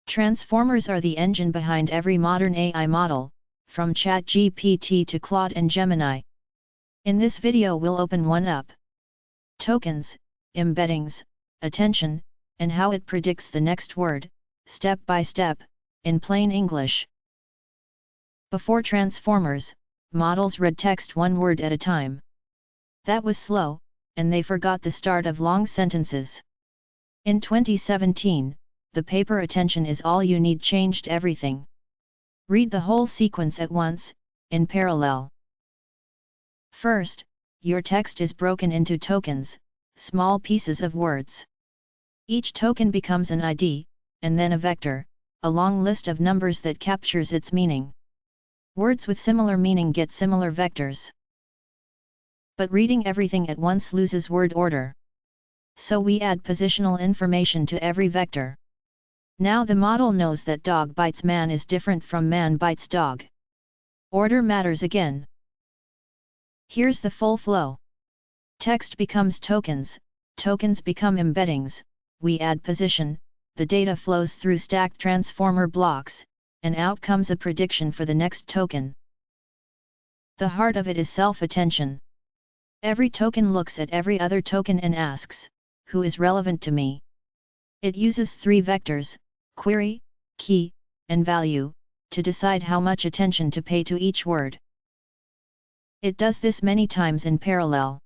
Transformers are the engine behind every modern AI model, from ChatGPT to Claude and Gemini. In this video we'll open one up. Tokens, embeddings, attention, and how it predicts the next word, step by step, in plain English. Before transformers, models read text one word at a time. That was slow, and they forgot the start of long sentences. In 2017, the paper attention is all you need changed everything. Read the whole sequence at once, in parallel. First, your text is broken into tokens, small pieces of words. Each token becomes an ID, and then a vector, a long list of numbers that captures its meaning. Words with similar meaning get similar vectors. But reading everything at once loses word order. So we add positional information to every vector. Now the model knows that dog bites man is different from man bites dog. Order matters again. Here's the full flow. Text becomes tokens, tokens become embeddings, we add position, the data flows through stacked transformer blocks, and out comes a prediction for the next token. The heart of it is self-attention. Every token looks at every other token and asks, who is relevant to me? It uses three vectors, query, key, and value, to decide how much attention to pay to each word. It does this many times in parallel.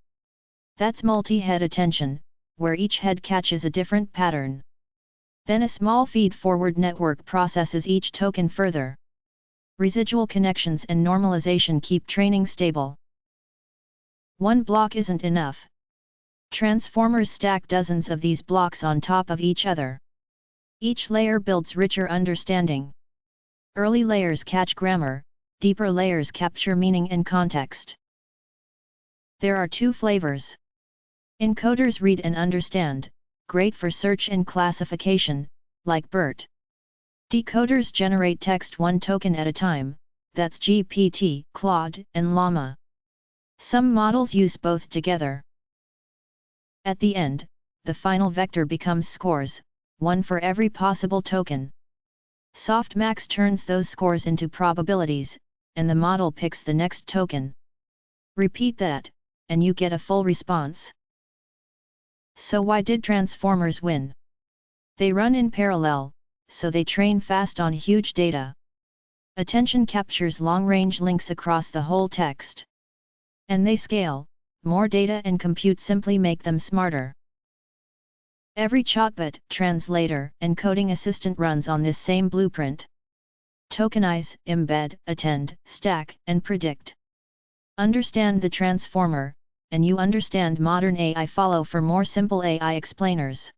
That's multi-head attention, where each head catches a different pattern. Then a small feed-forward network processes each token further. Residual connections and normalization keep training stable. One block isn't enough. Transformers stack dozens of these blocks on top of each other. Each layer builds richer understanding. Early layers catch grammar, deeper layers capture meaning and context. There are two flavors. Encoders read and understand, great for search and classification, like BERT. Decoders generate text one token at a time, that's GPT, Claude, and Llama. Some models use both together. At the end, the final vector becomes scores, one for every possible token. Softmax turns those scores into probabilities, and the model picks the next token. Repeat that, and you get a full response. So why did transformers win? They run in parallel, so they train fast on huge data. Attention captures long-range links across the whole text. And they scale, more data and compute simply make them smarter. Every chatbot, translator, and coding assistant runs on this same blueprint. Tokenize, embed, attend, stack, and predict. Understand the transformer, and you understand modern AI. Follow for more simple AI explainers.